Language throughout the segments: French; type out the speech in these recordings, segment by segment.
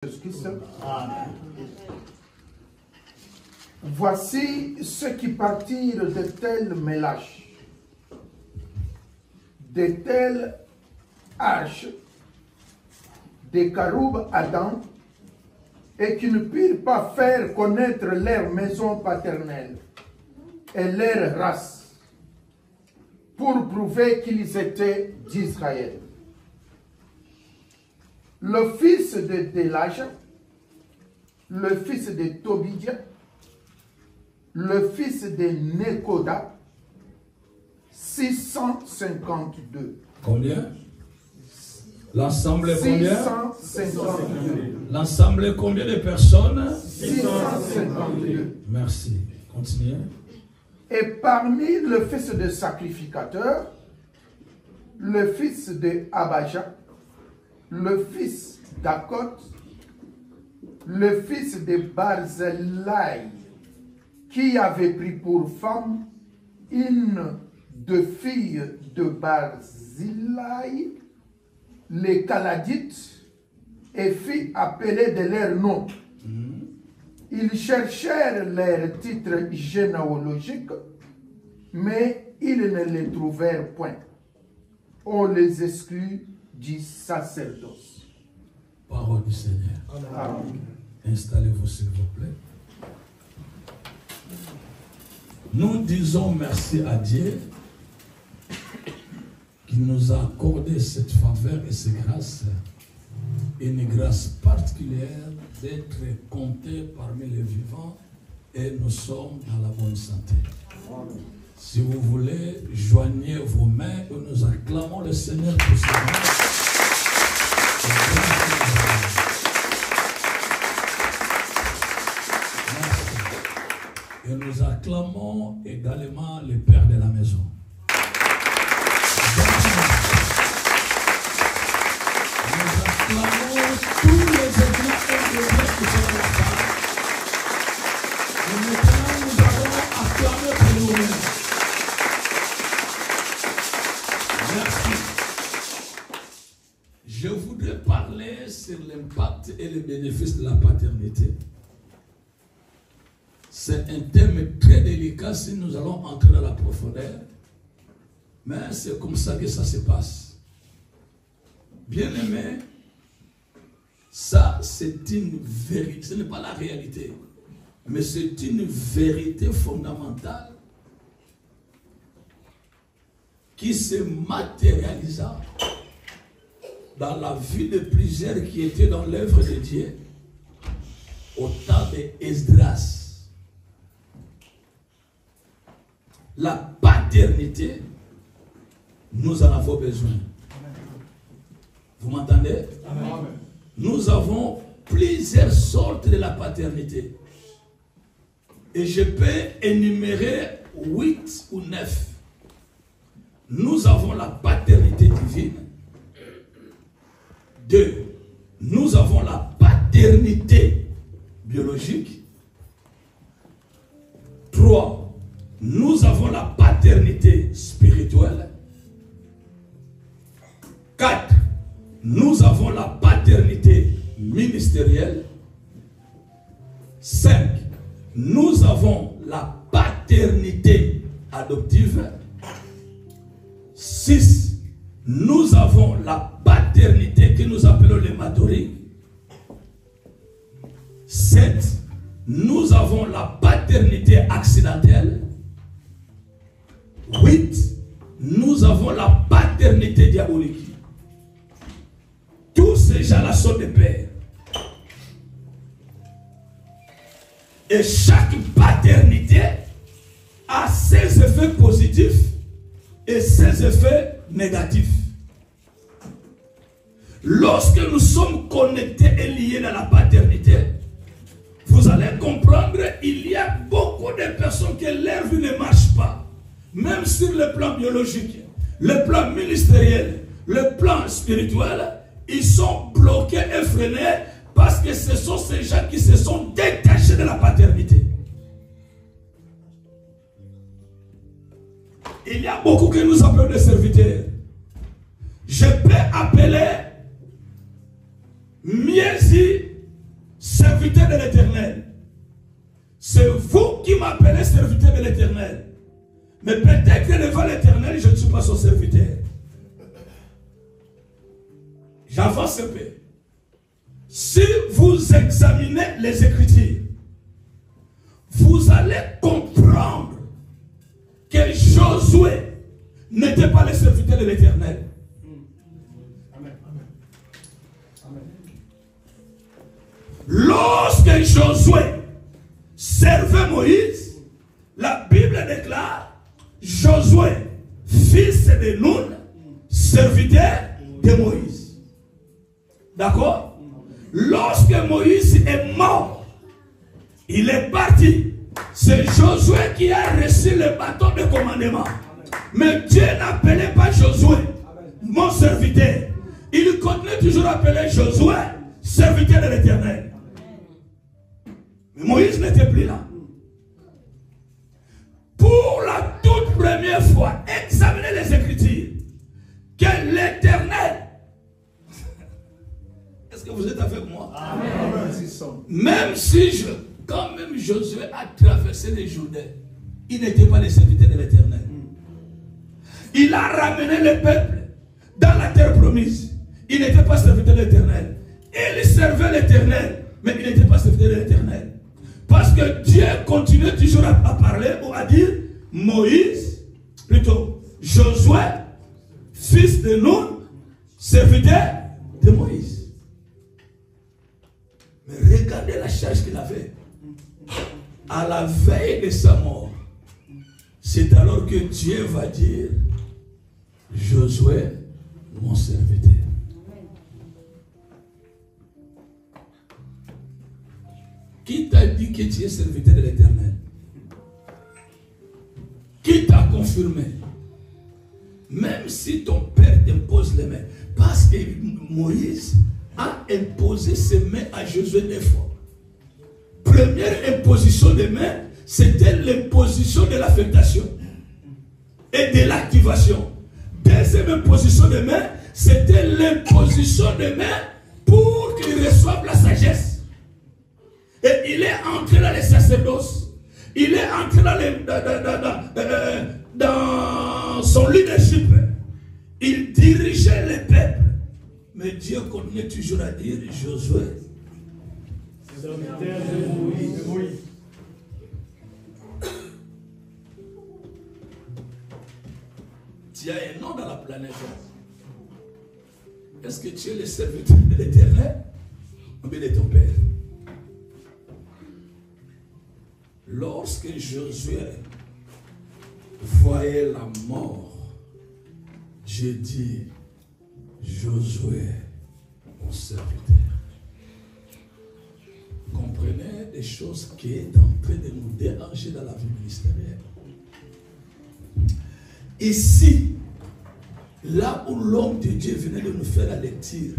Jésus-Christ. Voici ceux qui partirent de tel mélange, de tel âge, des Caroubes Adam, et qui ne purent pas faire connaître leur maison paternelle et leur race, pour prouver qu'ils étaient d'Israël. Le fils de Délage, le fils de Tobidja, le fils de Nekoda, 652. Combien? L'ensemble est combien? 652. L'ensemble est combien de personnes? 652. Merci. Continuez. Et parmi le fils de sacrificateur, le fils de Abaja, le fils d'Akot, le fils de Barzillai, qui avait pris pour femme une des filles de Barzillai, les Caladites, et fit appeler de leur nom. Ils cherchèrent leurs titres généalogiques, mais ils ne les trouvèrent point. On les exclut du sacerdoce. Parole du Seigneur. Amen. Installez-vous s'il vous plaît. Nous disons merci à Dieu qui nous a accordé cette faveur et cette grâce, une grâce particulière d'être comptés parmi les vivants, et nous sommes dans la bonne santé. Amen. Si vous voulez, joignez vos mains et nous acclamons le Seigneur pour cela. Et nous acclamons également le Père de la maison. Nous acclamons tous les églises qui sont à la table. Et maintenant, nous allons acclamer pour nous-mêmes. Merci. Je voudrais parler sur l'impact et les bénéfices de la paternité. C'est un thème très délicat si nous allons entrer dans la profondeur. Mais c'est comme ça que ça se passe. Bien-aimé, ça c'est une vérité. Ce n'est pas la réalité. Mais c'est une vérité fondamentale qui se matérialisa dans la vie de plusieurs qui étaient dans l'œuvre de Dieu au temps d'Esdras. La paternité, nous en avons besoin. Vous m'entendez? Nous avons plusieurs sortes de la paternité. Et je peux énumérer 8 ou 9. Nous avons la paternité divine. 2. Nous avons la paternité biologique. 3. Nous avons la paternité spirituelle. 4. Nous avons la paternité ministérielle. 5. Nous avons la paternité adoptive. 6. Nous avons la paternité que nous appelons l'hématorie. 7. Nous avons la paternité accidentelle. 8. Nous avons la paternité diabolique. Tous ces gens-là sont des pères. Et chaque paternité a ses effets positifs et ses effets négatifs. Lorsque nous sommes connectés et liés dans la paternité, vous allez comprendre qu'il y a beaucoup de personnes que leur vie ne marche pas. Même sur le plan biologique, le plan ministériel, le plan spirituel, ils sont bloqués et freinés parce que ce sont ces gens qui se sont détachés de la paternité. Il y a beaucoup que nous appelons des serviteurs. Je peux appeler Miezi serviteur de l'Éternel. C'est vous qui m'appelez serviteur de l'Éternel. Mais peut-être que devant l'Éternel, je ne suis pas son serviteur. J'avance un peu. Si vous examinez les Écritures, vous allez comprendre que Josué n'était pas le serviteur de l'Éternel. Lorsque Josué servait Moïse, la Bible déclare Josué, fils de Nun, serviteur de Moïse. D'accord? Lorsque Moïse est mort, il est parti. C'est Josué qui a reçu le bâton de commandement. Mais Dieu n'appelait pas Josué mon serviteur. Il continue toujours à appeler Josué serviteur de l'Éternel. Mais Moïse n'était plus là. Pour la toute première fois, examinez les Écritures. Que l'Éternel, est-ce que vous êtes avec moi? Amen. Même si quand même Josué a traversé les Jourdains, il n'était pas le serviteur de l'Éternel. Il a ramené le peuple dans la terre promise. Il n'était pas serviteur de l'Éternel. Il servait l'Éternel, mais il n'était pas serviteur de l'Éternel. Parce que Dieu continue toujours à parler ou à dire Moïse, plutôt Josué, fils de Nun, serviteur de Moïse. Mais regardez la charge qu'il avait. À la veille de sa mort, c'est alors que Dieu va dire Josué, mon serviteur. Qui t'a dit que tu es serviteur de l'Éternel? Qui t'a confirmé? Même si ton père t'impose les mains, parce que Moïse a imposé ses mains à Josué 2 fois. Première imposition des mains, c'était l'imposition de l'affectation et de l'activation. Deuxième imposition des mains, c'était l'imposition des mains pour qu'il reçoive la sagesse. Et il est entré dans les sacerdoces. Il est entré dans son leadership. Il dirigeait les peuples. Mais Dieu continue toujours à dire Josué. Tu as un nom dans la planète. Est-ce que tu es le serviteur de l'Éternel ou bien de ton Père? Lorsque Josué voyait la mort, Dieu dit Josué, mon serviteur. Comprenez des choses qui est en train de nous déranger dans la vie ministérielle. Ici, là où l'homme de Dieu venait de nous faire la lecture,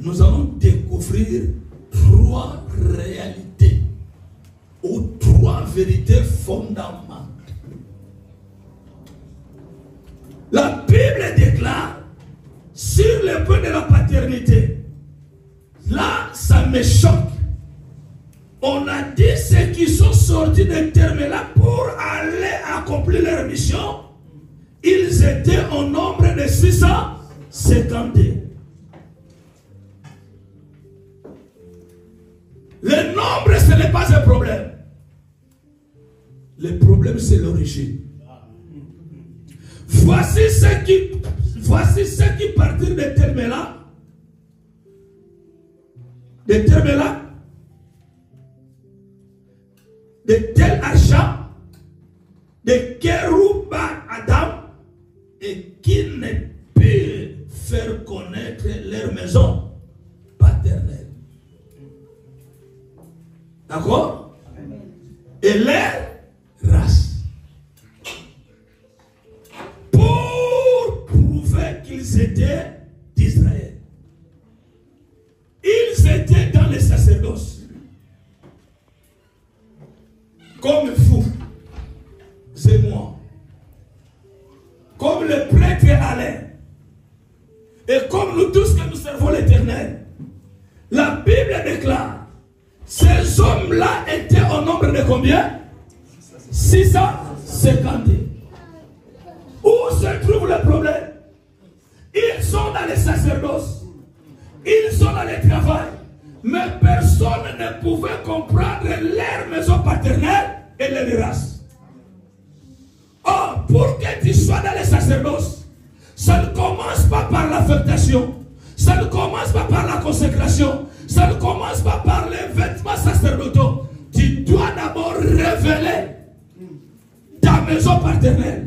nous allons découvrir 3 réalités ou 3 vérités fondamentales. La Bible déclare sur le point de la paternité. Là, ça me choque. On a dit ceux qui sont sortis de Termela pour aller accomplir leur mission. Ils étaient au nombre de 650. Le nombre, ce n'est pas un problème. Le problème, c'est l'origine. Voici ceux qui partirent de Termela. De Tel Archa, de Kerouba Adam, et qui ne peut faire connaître leur maison paternelle. D'accord? Et leur race. Pour prouver qu'ils étaient d'Israël. Ils étaient dans les sacerdoces. Comme vous, c'est moi. Comme le prêtre Alain. Et comme nous tous que nous servons l'Éternel. La Bible déclare combien? 650. Où se trouve le problème? Ils sont dans les sacerdoces, ils sont dans les travail, mais personne ne pouvait comprendre leur maison paternelle et leur race. Or, pour que tu sois dans les sacerdoces, ça ne commence pas par l'affectation, ça ne commence pas par la consécration, ça ne commence pas par les vêtements sacerdotaux. Tu dois d'abord révéler ta maison paternelle.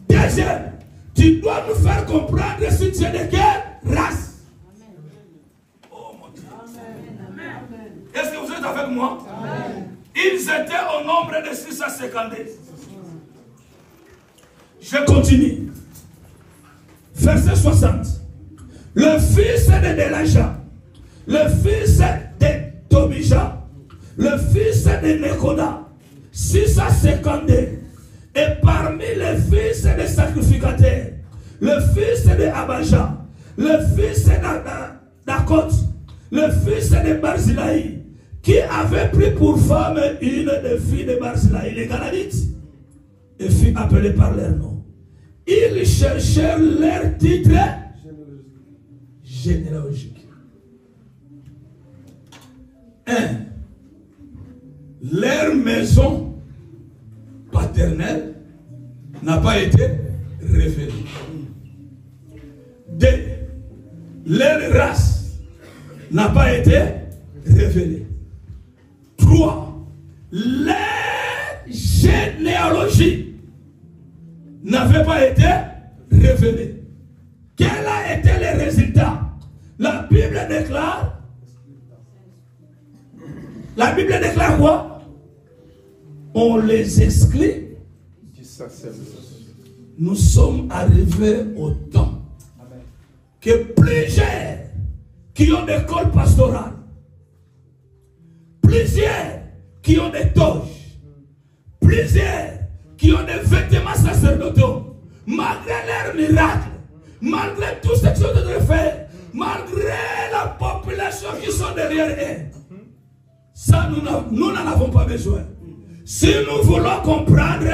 Deuxième, tu dois nous faire comprendre si tu es de quelle race. Oh mon Dieu. Est-ce que vous êtes avec moi? Amen. Ils étaient au nombre de 650. Je continue. Verset 60. Le fils de Delaja, le fils de Tobija, le fils de Nekoda, 650. Et parmi les fils des sacrificateurs, le fils de Abaja, le fils d'Akot, le fils de Barzilai, qui avait pris pour femme une des filles de Barzilai, les Galadites, et fut appelé par leur nom. Ils cherchèrent leur titre généalogique. 1. Leur maison paternelle n'a pas été révélée. 2. Leur race n'a pas été révélée. 3. Leur généalogie n'avait pas été révélée. Quel a été le résultat? La Bible déclare quoi? On les exclut. Nous sommes arrivés au temps que plusieurs qui ont des cols pastorales, plusieurs qui ont des toges, plusieurs qui ont des vêtements sacerdotaux, malgré leurs miracles, malgré tout ce qu'ils ont fait, malgré la population qui sont derrière eux, ça nous n'en avons pas besoin. Si nous voulons comprendre,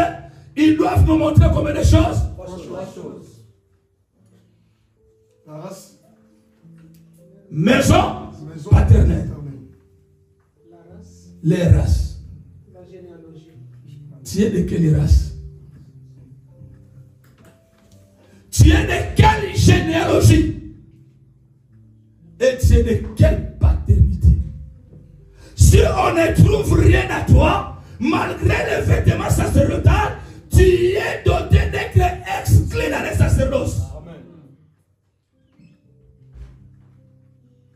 ils doivent nous montrer combien de choses? La race. Maison paternelle. Les races. La généalogie. Tu es de quelle race? Tu es de quelle généalogie? Et tu es de quelle paternité? Si on ne trouve rien à toi, malgré les vêtements sacerdotaux, tu es doté d'être exclu dans les sacerdoces. Amen.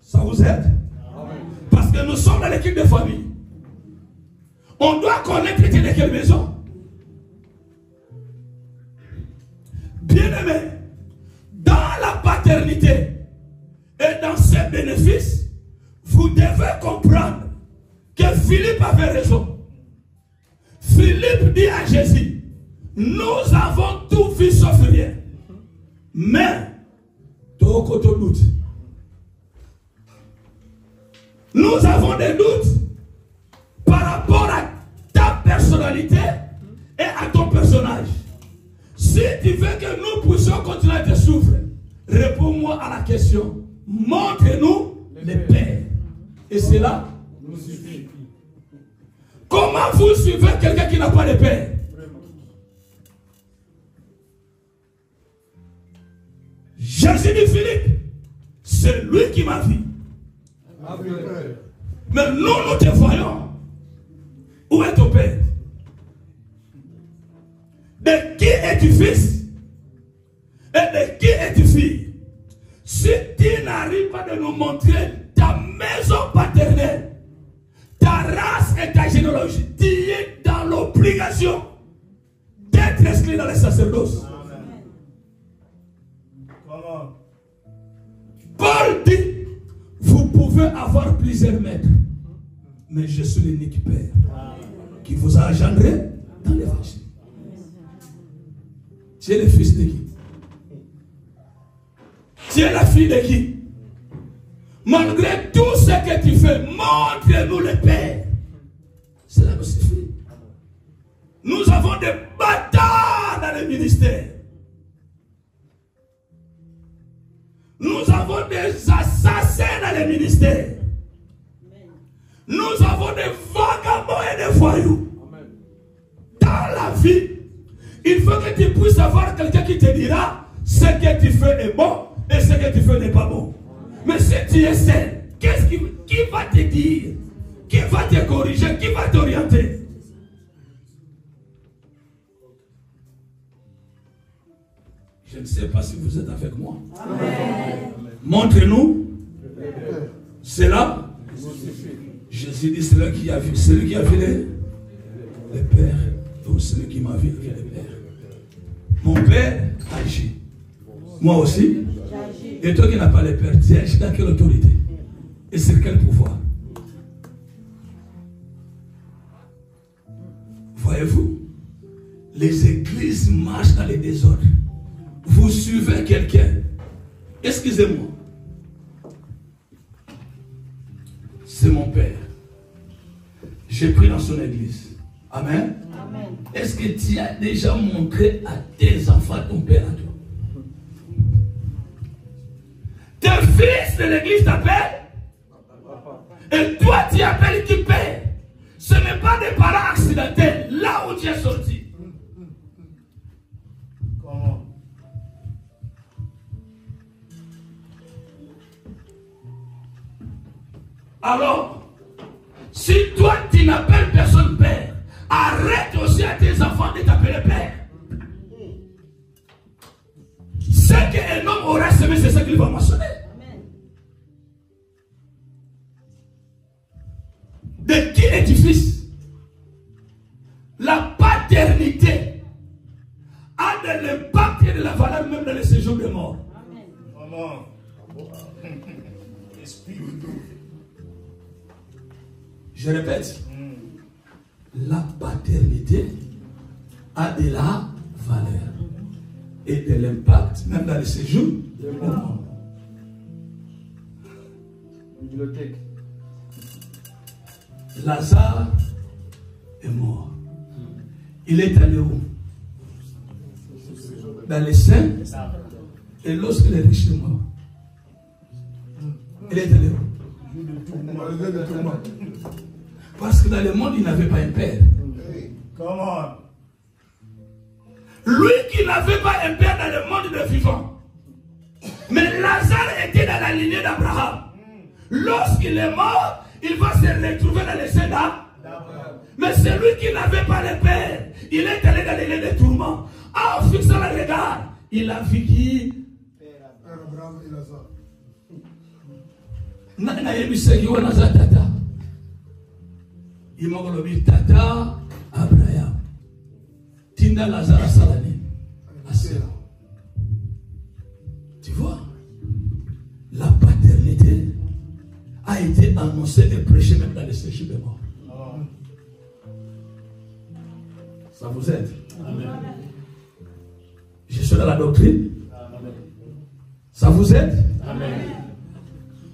Ça vous aide? Amen. Parce que nous sommes dans l'équipe de famille. On doit connaître tu es de quelle maison. Bien-aimé, dans la paternité et dans ses bénéfices, vous devez comprendre que Philippe avait raison. Philippe dit à Jésus, nous avons tout vu sauf rien. Mais, doute. Nous avons des doutes par rapport à ta personnalité et à ton personnage. Si tu veux que nous puissions continuer à te souffrir, réponds-moi à la question. Montre-nous les pères. Et cela nous suffit. Comment vous suivez quelqu'un qui n'a pas de père? Jésus dit Philippe, c'est lui qui m'a vu. Mais nous te voyons. Où est ton père? De qui es-tu fils? Et de qui es-tu fille? Si tu n'arrives pas de nous montrer ta maison paternelle, ta race et ta généalogie, tu es dans l'obligation d'être inscrit dans les sacerdoces. Paul dit, vous pouvez avoir plusieurs maîtres, mais je suis l'unique Père qui vous a engendré dans l'évangile. Tu es le fils de qui? Tu es la fille de qui? Malgré tout ce que tu fais, montre-nous le Père. Cela me suffit. ministères. Nous avons des assassins dans les ministères. Nous avons des vagabonds et des voyous. Dans la vie, il faut que tu puisses avoir quelqu'un qui te dira ce que tu fais est bon et ce que tu fais n'est pas bon. Mais si tu es seul, qui va te dire? Qui va te corriger? Qui va t'orienter? Je ne sais pas si vous êtes avec moi. Montrez-nous cela. Jésus dit celui qui a vu le Père, ou celui qui m'a vu le Père. Mon Père agit. Moi aussi. Et toi qui n'as pas le Père, tu agis dans quelle autorité? Et sur quel pouvoir? Voyez-vous, les églises marchent dans les désordres. Vous suivez quelqu'un. Excusez-moi. C'est mon Père. J'ai pris dans son église. Amen. Amen. Est-ce que tu as déjà montré à tes enfants ton Père à toi? Tes fils de l'église t'appellent. Et toi tu appelles qui Père. Ce n'est pas des parents accidentels. Là où tu es sorti. Comment? Alors, si toi tu n'appelles personne Père, arrête aussi à tes enfants de t'appeler Père. Ce qu'un homme aura semé, c'est ce qu'il va mentionner. De qui es-tu fils? La paternité a de l'impact et de la valeur même dans le séjour des morts. Amen. Je répète, la paternité a de la valeur et de l'impact même dans le séjour des morts. Bibliothèque. Lazare est mort. Il est allé où? Dans les saints. Et lorsque les riches est mort, il est allé où? Parce que dans le monde, il n'avait pas un père. Comment? Lui qui n'avait pas un père dans le monde des vivants. Mais Lazare était dans la lignée d'Abraham. Lorsqu'il est mort, il va se retrouver dans les seins d'Abraham. Mais celui qui n'avait pas de père, il est allé dans les lieux de tourment. En fixant le regard, il a vu qui? Père Abraham et Lazare. Tata. Il m'a dit Tata Abraham. Tinda Lazare Salani. Tu vois, la paternité a été annoncée et prêchée même dans les séjours des morts. Ça vous aide? Amen. Je suis dans la doctrine. Amen. Ça vous aide? Amen.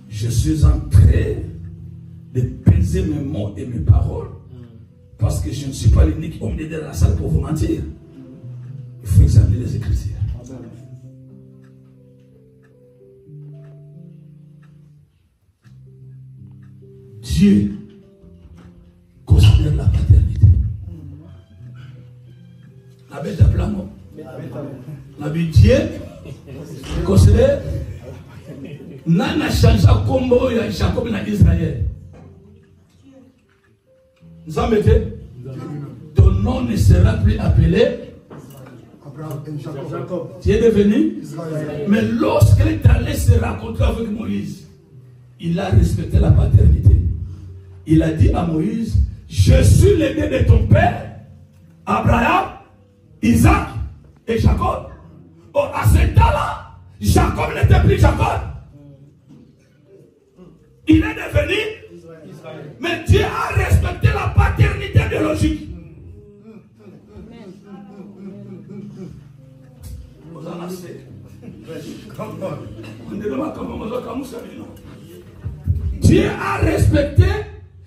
Je suis en train de peser mes mots et mes paroles parce que je ne suis pas l'unique homme de la salle pour vous mentir. Il faut examiner les Écritures. Amen. Dieu considère la paternité. La bête à plan. La bête Dieu considère. Nana change à combo ya Jacob na Israël. Nous en mettez. Ton nom ne sera plus appelé Jacob. Tu es devenu Israël. Mais lorsqu'il est allé se rencontrer avec Moïse, il a respecté la paternité. Il a dit à Moïse, je suis l'aîné de ton père, Abraham, Isaac et Jacob. Or, à ce temps-là, Jacob n'était plus Jacob. Il est devenu Israël. Mais Dieu a respecté la paternité biologique. Dieu a respecté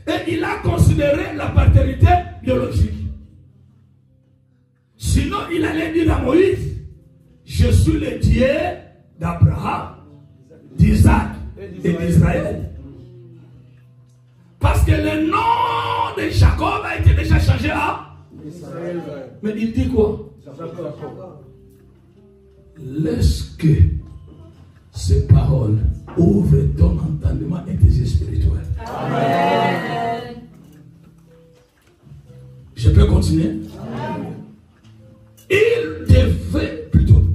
et il a considéré la paternité biologique. Sinon, il allait dire à Moïse, je suis le Dieu d'Abraham, d'Isaac et d'Israël. Parce que le nom de Jacob a été déjà changé à Israël. Mais il dit quoi? Laisse que ces paroles ouvrent ton entendement et tes yeux spirituels. Amen. Je peux continuer? Amen.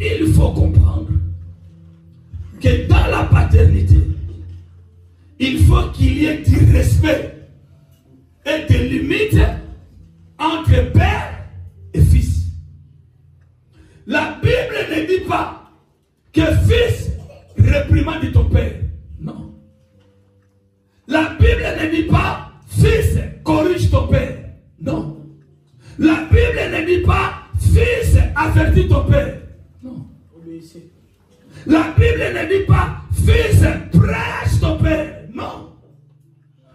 Il faut comprendre que dans la paternité, il faut qu'il y ait du respect et des limites entre père et fils. La Bible ne dit pas que fils réprimande ton père. Non. La Bible ne dit pas fils corrige ton père. Non. La Bible ne dit pas fils avertit ton père. Non. La Bible ne dit pas fils prêche ton père. Non.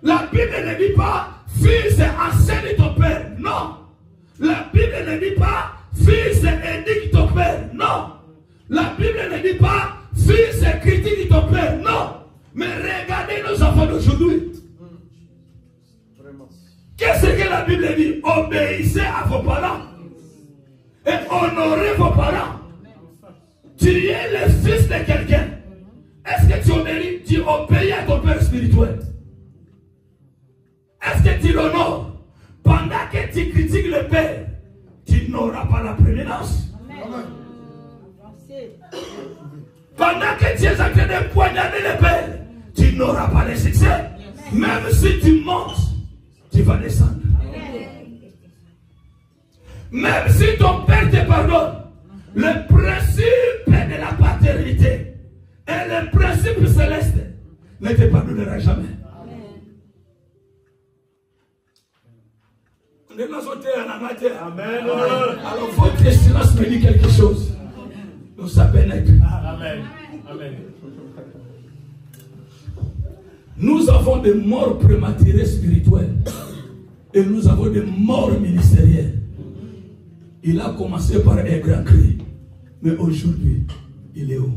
La Bible ne dit pas fils enseigne ton père. Non. La Bible ne dit pas fils éduque ton père. Non. La Bible ne dit pas fils critique ton père. Non. Mais regardez nos enfants d'aujourd'hui. Qu'est-ce que la Bible dit? Obéissez à vos parents et honorez vos parents. Tu es le fils de quelqu'un. Est-ce que tu obéis à ton père spirituel? Est-ce que tu l'honores? Pendant que tu critiques le père, tu n'auras pas la prééminence. Pendant que tu es en train de poignarder le père, tu n'auras pas le succès. Même si tu montes, tu vas descendre. Même si ton père te pardonne, le principe de la paternité et le principe céleste ne te pardonnera jamais. Amen. Alors votre silence me dit quelque chose. Nous savons être. Amen. Amen. Nous avons des morts prématurées spirituelles et nous avons des morts ministérielles. Il a commencé par un grand cri, mais aujourd'hui, il est où?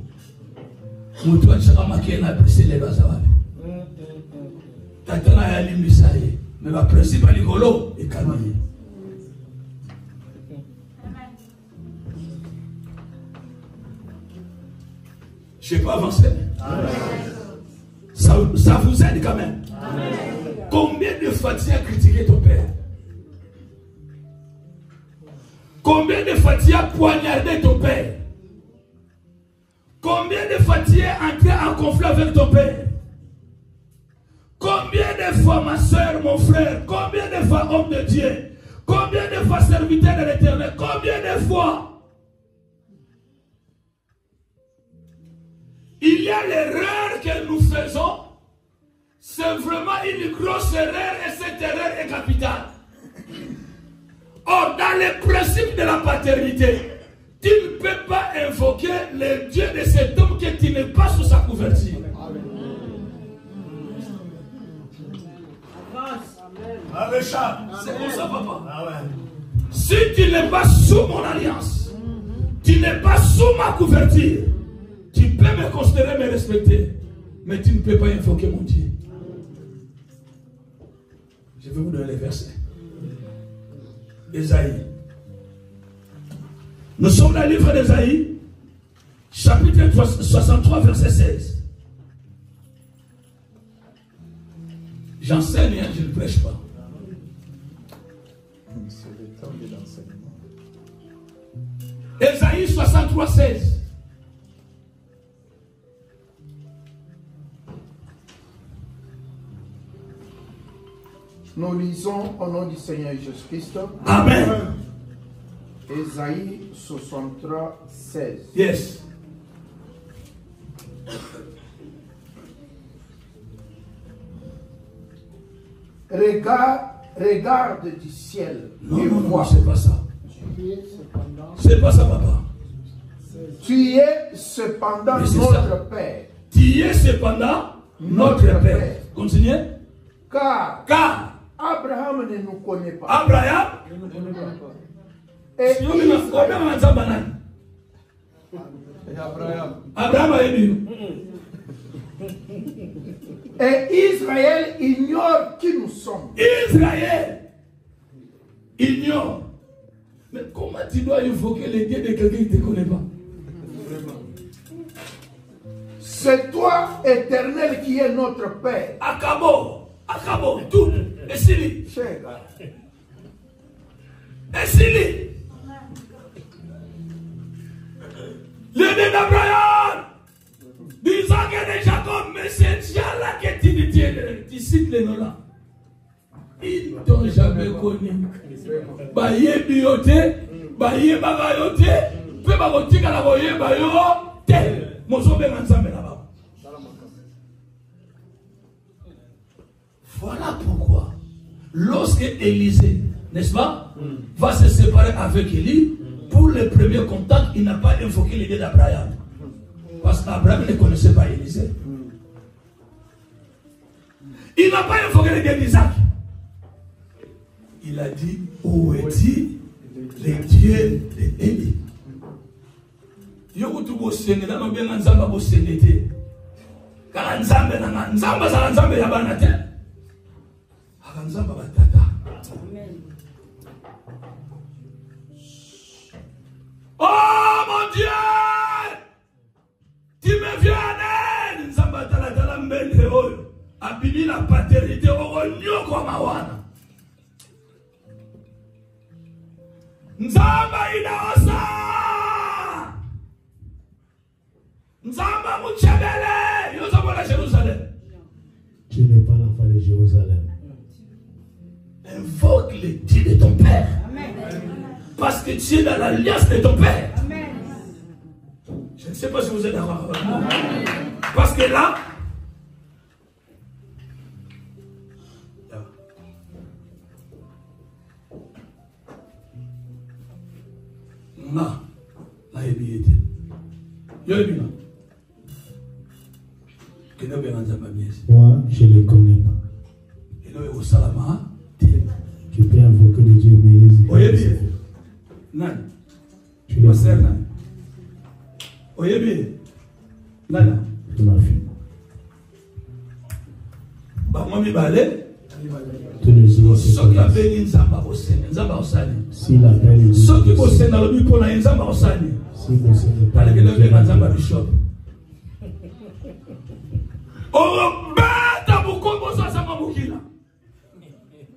Mais le principe est rigolo et calme. Je ne sais pas avancer. Ça vous aide quand même. Amen. Combien de fois tu as critiqué ton père? Combien de fois tu as poignardé ton père? Combien de fois tu es entré en conflit avec ton père? Combien de fois, ma soeur, mon frère, combien de fois, homme de Dieu, combien de fois, serviteur de l'Éternel, combien de fois il y a l'erreur que nous faisons, c'est vraiment une grosse erreur et cette erreur est capitale. Or, dans le principe de la paternité, tu ne peux pas invoquer le Dieu de cet homme que tu n'es pas sous sa couverture. C'est pour ça, papa. Si tu n'es pas sous mon alliance, tu n'es pas sous ma couverture, tu peux me considérer, me respecter, mais tu ne peux pas invoquer mon Dieu. Je vais vous donner les versets. Ésaïe. Nous sommes dans le livre d'Ésaïe, chapitre 63, verset 16. J'enseigne, je ne prêche pas. C'est le temps de l'enseignement. Ésaïe 63, 16. Nous lisons au nom du Seigneur Jésus-Christ. Amen. Ésaïe 63, 16. Yes. Regarde du ciel. Non, non, non, c'est pas ça. C'est pas ça, papa. Tu es cependant notre Père. Tu es cependant notre Père. Continuez. Car Abraham ne nous connaît pas. Abraham Et Israël ignore qui nous sommes. Israël ignore. Mais comment tu dois invoquer les dieux de quelqu'un qui ne te connaît pas? C'est toi, Éternel, qui est notre Père. Akabo, tout. Et Sili. Le Dieu d'Abraham, d'Isaac et de Jacob, mais c'est déjà là que tu cites les noms là. Ils ne t'ont jamais connu. Baye biote, baye bagayote, pe bagotika la boye bayo, te. Mozobe ensemble là-bas. Voilà pourquoi, lorsque Élisée, n'est-ce pas, va se séparer avec Élie, pour le premier contact, il n'a pas invoqué l'idée d'Abraham. Parce qu'Abraham ne connaissait pas Élisée. Il n'a pas invoqué l'idée d'Isaac. Il a dit, où est-il le Dieu d'Élie? Yokutu bosenge na mabenga nzamba bosenge te. Kala nzambe na nzamba za nzambe ya bana te. Aka nzamba batata. Amen. Oh mon Dieu! Tu me viens en aide! Nzamba tala mbende oyo. Abili la paternité oko nyoko mawana. Nzamba inaosa! Nzamba Mouchebele! Yozobo la Jérusalem. Tu n'es pas l'enfant de Jérusalem. Invoque le Dieu de ton père. Amen. Parce que tu es dans l'alliance de ton père. Amen. Je ne sais pas si vous êtes d'accord. Parce que là, moi, je ne le connais pas. Tu peux invoquer le Dieu Moïse. Tu le sais. Ma fille. Tous les jours, s'il appelle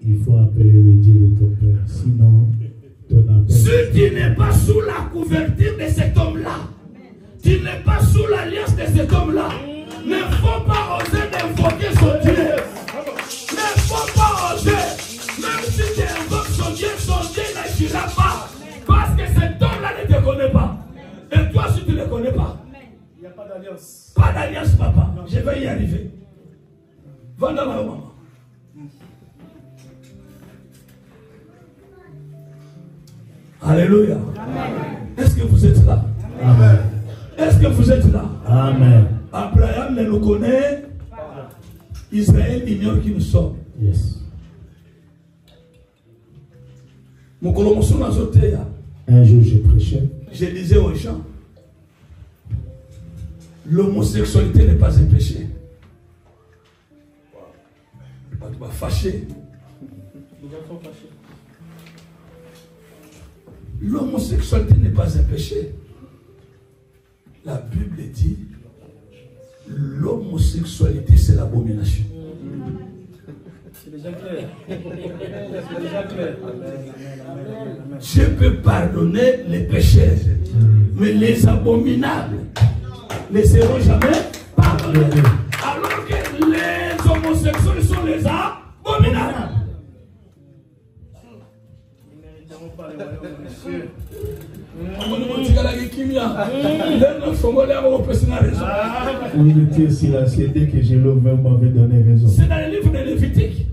il faut appeler le Dieu de ton père, sinon ton appel. Si tu n'es pas sous la couverture de cet homme-là, tu n'es pas sous l'alliance de cet homme-là, ne faut pas oser d'invoquer son Dieu. Ne faut pas oser. Même si tu invoques son Dieu n'agira pas. Parce que cet homme-là ne te connaît pas. Et toi, si tu ne le connais pas, il n'y a pas d'alliance. Pas d'alliance, papa. Je vais y arriver. Va dans ma maman. Alléluia. Est-ce que vous êtes là? Amen. Est-ce que vous êtes là? Amen. Abraham ne nous connaît. Israël ignore qui nous sommes. Yes. Un jour, je prêchais. Je disais aux gens, l'homosexualité n'est pas un péché. Tu vas fâcher. L'homosexualité n'est pas un péché. La Bible dit, l'homosexualité c'est l'abomination. C'est déjà clair. C'est déjà clair. Je peux pardonner les pécheurs, mais les abominables ne seront jamais pardonnés. Alors que les homosexuels sont les abominables. Vous étiez silencieux dès que je m'avait donné raison. C'est dans le livre de Lévitique.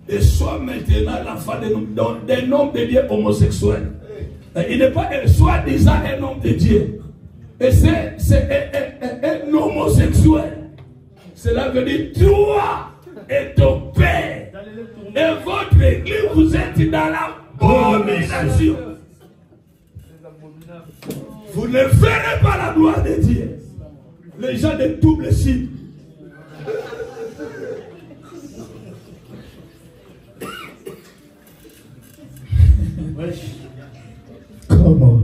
Et soit maintenant l'enfant d'un homme de Dieu homosexuel. Il n'est pas soi-disant un homme de Dieu. Et c'est un homosexuel. Cela veut dire toi et ton père Et votre église, vous êtes dans l'abomination. Vous ne verrez pas la gloire de Dieu. Les gens de double cible. Comment?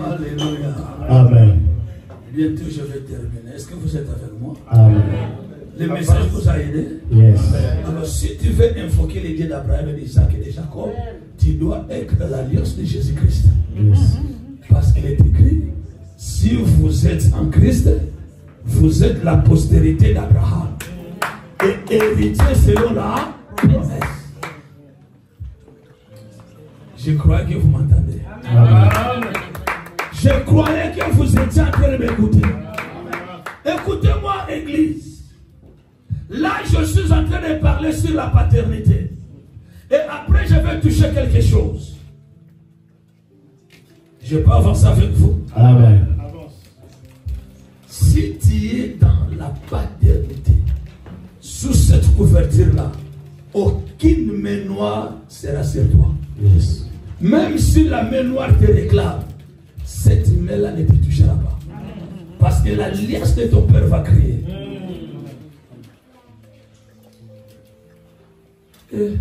Alléluia. Amen. Bientôt je vais terminer. Est-ce que vous êtes avec moi? Amen. Le message vous a aidé? Yes. Alors si tu veux invoquer les dieux d'Abraham, d'Isaac et de Jacob, tu dois être dans l'alliance de Jésus-Christ. Yes. Parce qu'il est écrit, si vous êtes en Christ, vous êtes la postérité d'Abraham. Et héritier selon la promesse. Je crois que vous m'entendez. Je croyais que vous étiez en train de m'écouter. Écoutez-moi, Église. Là, je suis en train de parler sur la paternité. Et après, je vais toucher quelque chose. Je peux avancer avec vous. Amen. Si tu es dans la paternité, sous cette couverture-là, aucune main noire sera sur toi. Yes. Même si la main noire te réclame, cette main-là ne te touchera pas. Parce que l'alliance de ton père va créer. Amen.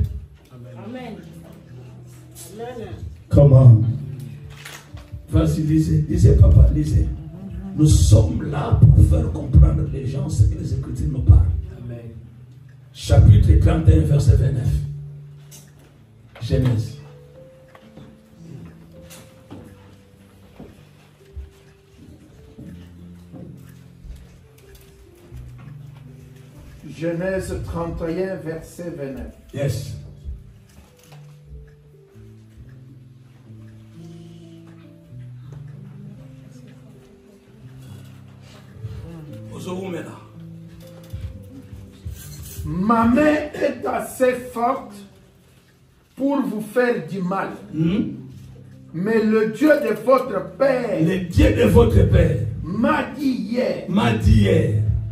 Amen. Comment? Vas-y, lisez, papa, lisez. Nous sommes là pour faire comprendre les gens ce que les Écritures nous parlent. Amen. Chapitre 31, verset 29. Genèse. Genèse 31, verset 29. Yes. Ma main est assez forte pour vous faire du mal. Mais le Dieu de votre père, le Dieu de votre père, m'a dit hier,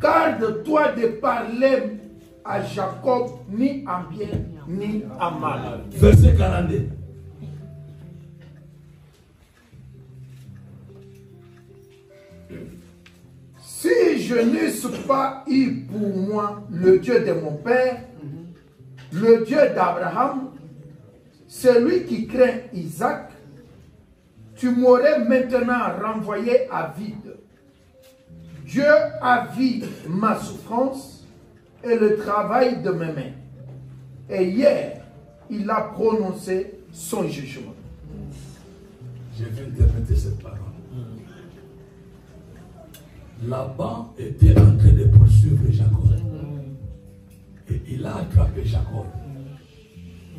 garde-toi de parler à Jacob ni en bien ni en mal. Verset 42. Si je n'eusse pas eu pour moi le Dieu de mon père, le Dieu d'Abraham, celui qui craint Isaac, tu m'aurais maintenant renvoyé à vide. Dieu a vu ma souffrance et le travail de mes mains. Et hier, il a prononcé son jugement. Je viens d'interpréter cette parole. Laban était en train de poursuivre Jacob. Et il a attrapé Jacob.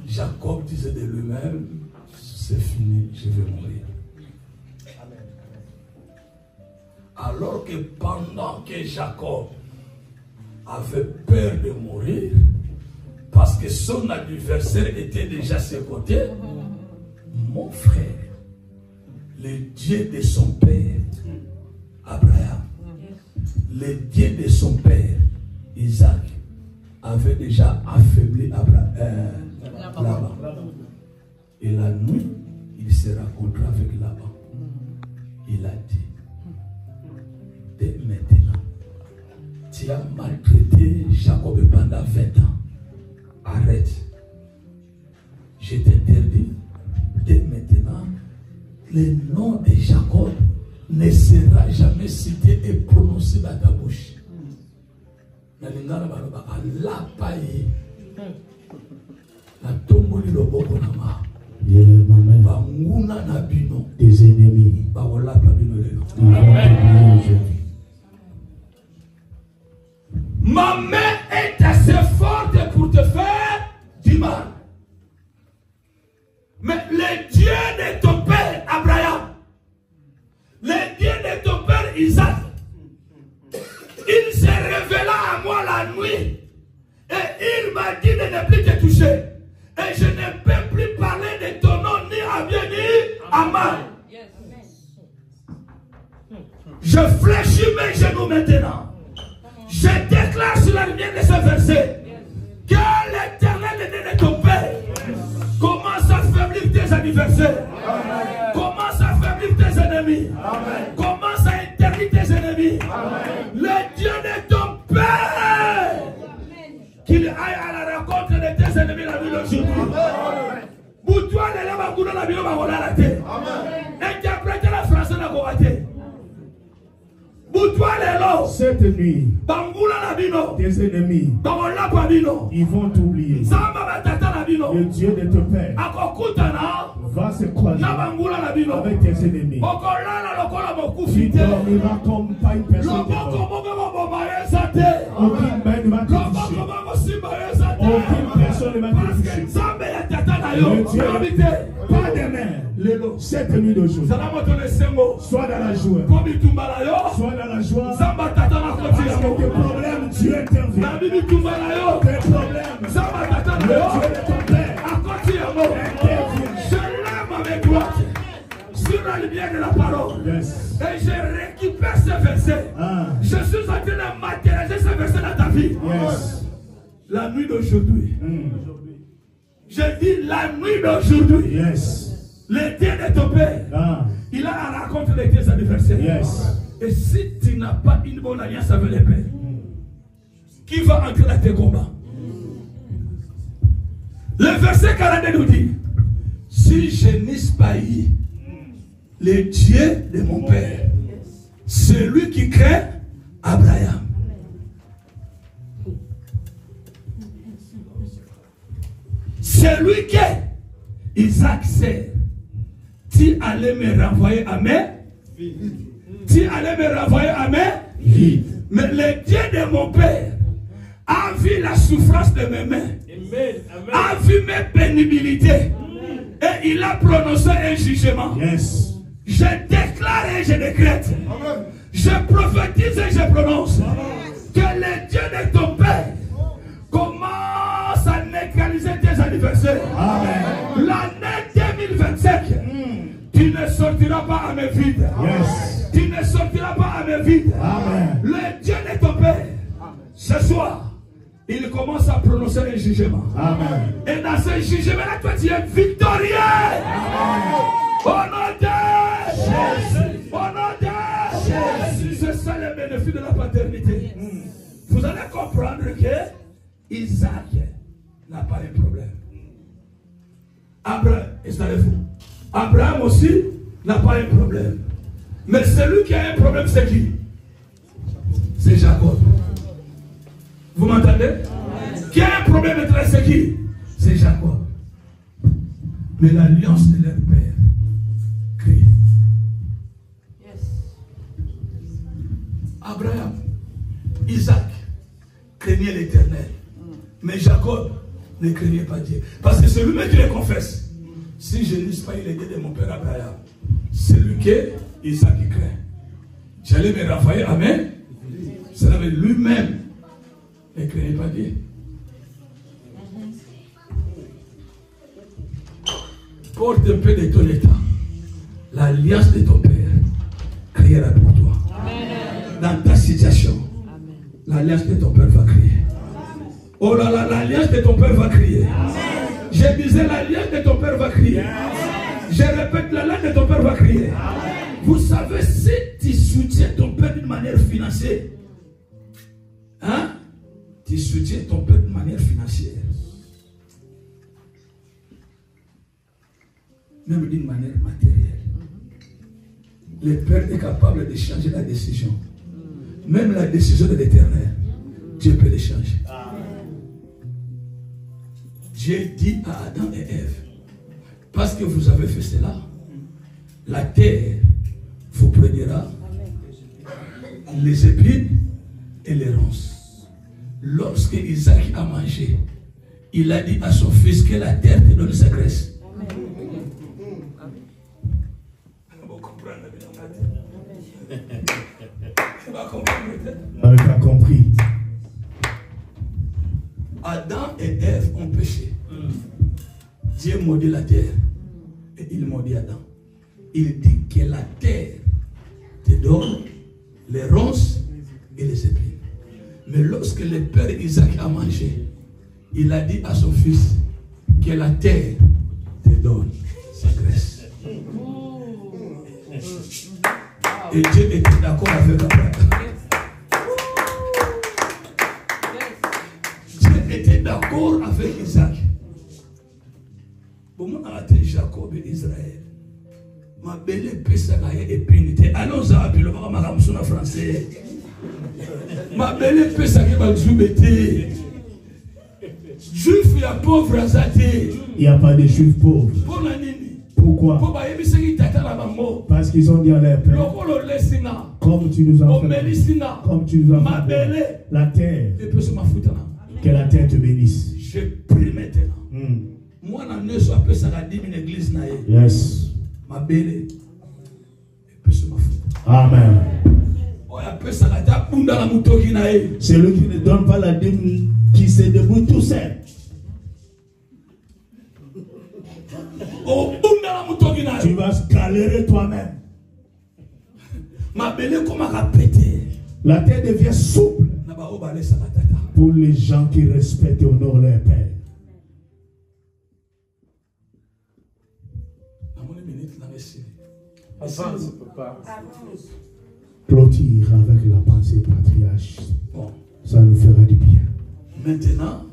Jacob disait de lui-même, c'est fini, je vais mourir. Alors que pendant que Jacob avait peur de mourir, parce que son adversaire était déjà à ses côtés, mon frère, le Dieu de son père, Abraham, le Dieu de son père, Isaac, avait déjà affaibli Laban. Et la nuit, il s'est rencontré avec Laban. Il a dit, dès maintenant, tu as maltraité Jacob pendant 20 ans. Arrête. Je t'interdis, dès maintenant, le nom de Jacob ne sera jamais cité et prononcé dans ta bouche. Des ennemis. Ma main est assez forte pour te faire du mal. Mais le Dieu de ton père Abraham, le Dieu de ton père Isaac, il s'est révélé à moi la nuit et il m'a dit de ne plus te toucher. Et je ne peux plus parler de ton nom ni à bien ni à mal. Je fléchis mes genoux maintenant. Je déclare verset. Que l'Éternel, le Dieu de ton père, commence à affaiblir tes adversaires. Commence à affaiblir tes ennemis. Commence à interdire tes ennemis. Le Dieu de ton père, qu'il aille à la rencontre de tes ennemis la nuit d'aujourd'hui. Boutoua de la Bagouna la Bilo Bagola la terre. Interprétez la française la Goate. Boutoua de l'eau. Cette nuit, Bangoula la Bino. tes ennemis, Bangola pa Bino. ils vont t'oublier. Samba Batata la Bino. Le Dieu de ton père Akokutana. va se croiser Na Bangoula la Bino. avec tes ennemis. Okola la lokola Tu mokufite. dormiras comme pas une personne. Loboko Mogo Bobaye Sate. Aucune main ne va te Loboko toucher. Mogo Simbaye Sate. Aucune personne ne va te Parce que toucher. Nzambe ya tata na yo. Le Dieu, pas de main. Lelo. Cette nuit d'aujourd'hui, Zala moto le sengo. sois dans la joie. Po bitumba na yo. Sois dans la joie. Zamba tata na koti Parce ya que mo. tes problèmes, Dieu intervient. Na bibi tumba na yo. Tes problèmes, Zamba tata le na yo. Dieu de ton père Akoti ya mo. intervient. Je lève avec droite sur la lumière de la parole. Yes. Et je récupère ce verset. Ah. Je suis en train de matérialiser ce verset dans ta vie. Yes. La nuit d'aujourd'hui. Mm. Je dis la nuit d'aujourd'hui. Yes. Le Dieu de ton père. Ah. Il a la rencontre de tes adversaires. Yes. Et si tu n'as pas une bonne alliance avec les pères, qui va entrer dans tes combats? Le verset 42 nous dit, si je n'ai pas eu le Dieu de mon père, celui qui crée Abraham. Celui que Isaac sert, tu allais me renvoyer à mes vies. Tu allais me renvoyer à mes vies. Mais le Dieu de mon père a vu la souffrance de mes mains, a vu mes pénibilités, et il a prononcé un jugement. Yes. Je déclare et je décrète, je prophétise et je prononce que le Dieu de ton père commence à neutraliser tes adversaires. Amen. L'année 2025, tu ne sortiras pas à mes vides. Yes. Tu ne sortiras pas à mes vides. Amen. Le Dieu de ton père, ce soir, il commence à prononcer un jugement. Amen. Et dans ce jugement-là, toi, tu es victorieux. Au nom de Jésus. Au nom de Jésus. C'est ça le bénéfice de la paternité. Vous allez comprendre que Isaac n'a pas un problème. Abraham, installez-vous. Abraham aussi n'a pas un problème. Mais celui qui a un problème, c'est qui? C'est Jacob. Vous m'entendez? Qui a un problème entre c'est qui? C'est Jacob. Mais l'alliance de leur père crie. Abraham, Isaac craignait l'Éternel. Mais Jacob ne craignait pas Dieu. Parce que c'est lui-même qui le confesse. Si je n'eusse pas eu l'idée de mon père Abraham, c'est lui que Isaac qui craint. J'allais me renvoyer à mes. C'est lui-même ne craignait pas Dieu. Porte un peu de ton état. L'alliance de ton père criera pour toi. Amen. Dans ta situation, l'alliance de ton père va crier. Oh là là, l'alliance de ton père va crier. Amen. Je disais, l'alliance de ton père va crier. Amen. Je répète, l'alliance de ton père va crier. Amen. Vous savez, si tu soutiens ton père d'une manière financière, hein? Tu soutiens ton père d'une manière financière. Même d'une manière matérielle. Le Père est capable de changer la décision. Même la décision de l'Éternel, Dieu peut les changer. Dieu dit à Adam et Ève, parce que vous avez fait cela, la terre vous produira les épines et les ronces. Lorsque Isaac a mangé, il a dit à son fils que la terre te donne sa graisse. On n'avait pas compris. Adam et Ève ont péché. Dieu maudit la terre. Et il maudit Adam. Il dit que la terre te donne les ronces et les épines. Mais lorsque le père Isaac a mangé, il a dit à son fils que la terre te donne sa graisse. Et Dieu était d'accord avec Abraham. Dieu était d'accord avec Isaac. Bon, on a été Jacob et Israël. Ma belle pesaka et épinité. Allons à Apilo, ma ramson en français. Ma belle pesaka va jouer. Juif, il y a pauvre azaté. Il n'y a pas de juifs pauvres. Pourquoi? Parce qu'ils ont dit à leur père, comme tu nous as fait, la terre, que la terre te bénisse. Je prie maintenant. Moi, je ne suis pas une église. Yes. Ma belle, Amen. Celui qui ne donne pas la dîme, qui se débrouille tout seul. Tu vas galérer toi-même. Ma belle, comment péter? La terre devient souple pour les gens qui respectent et honorent leur père. Clôture avec la pensée patriarche. Bon. Ça nous fera du bien. Maintenant,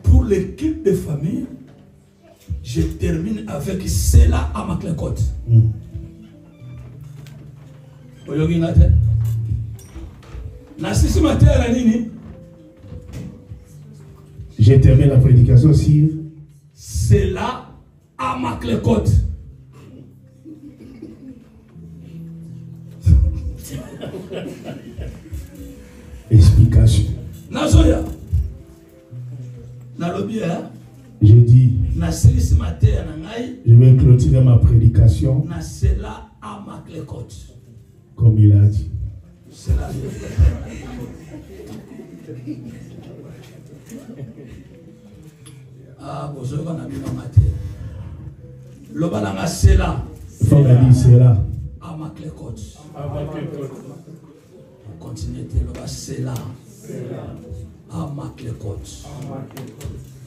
pour l'équipe de famille, je termine avec cela à ma clécote. J'ai terminé la prédication sur cela à ma clécote. Explication. Nazoya. J'ai dit, je vais clôturer ma prédication comme il a dit. Ah, vous avez il faut me dire cela. À ma clécote. Continuez de c'est là. À ma clécote.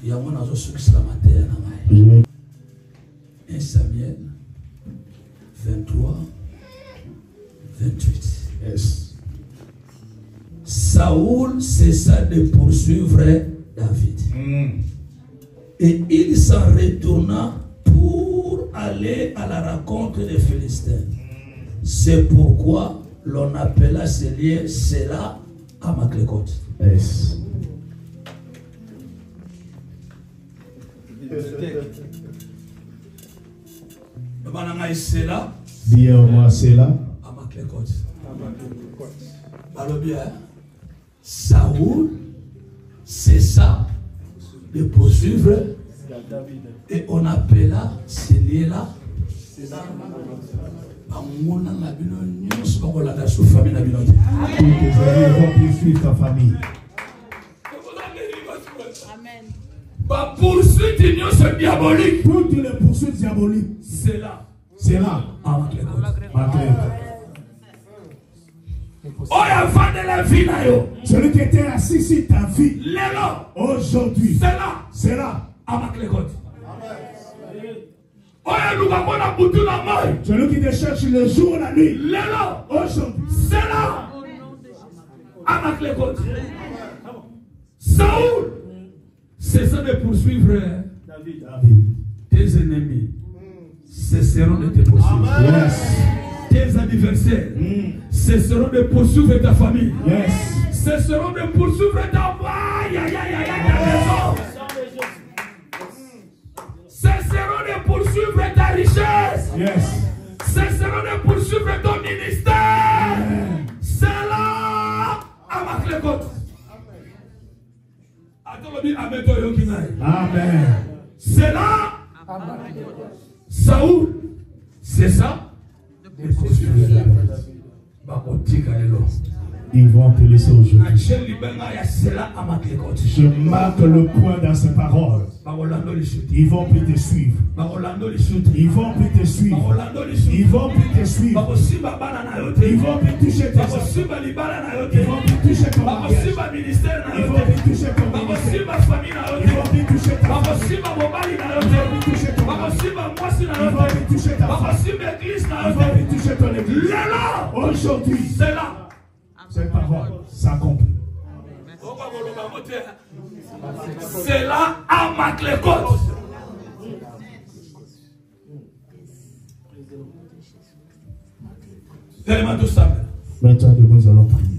Il y a mon azo sur la matière. 1 Samuel 23, 28. Yes. Saoul cessa de poursuivre David. Et il s'en retourna pour aller à la rencontre des Philistins. C'est pourquoi l'on appela ce lieu Séla à Maclécote. Yes. Dis au moins Séla à Maclécote. Alors bien, Saoul cessa de poursuivre et on appela ce lieu-là tous tes amis vont poursuivre ta famille. Amen. Poursuite diabolique. Toutes les poursuites diaboliques. C'est là. C'est là. Celui qui était assis sur ta vie. Aujourd'hui. C'est là. Celui qui te cherche le jour et la nuit. Aujourd'hui. C'est là. À ma clécote. Saoul. C'est ça de poursuivre tes ennemis. Cesseront de te poursuivre. Yes. Tes adversaires cesseront de poursuivre ta famille. Yes. Cesseront de poursuivre ta maison. Cesseront de poursuivre ta richesse. Yes. Cesseront de poursuivre ton ministère. C'est là à ma clécote. Amen. C'est là. Saoul, c'est ça. Ils vont te laisser aujourd'hui. Je marque le point dans ces paroles. Ils vont plus te suivre. Ils vont plus te suivre. Ils vont plus te suivre. Ils vont plus toucher tes enfants. Ils vont plus toucher ton mariage. Ils vont plus toucher ton ministère. Ils vont plus toucher ta famille. Ils vont plus toucher ton mari. Ils vont plus toucher ta femme. Ils vont plus toucher ton église. Aujourd'hui, c'est là. Cette parole s'accomplit. C'est là à Maclécote. Maintenant, nous allons prier.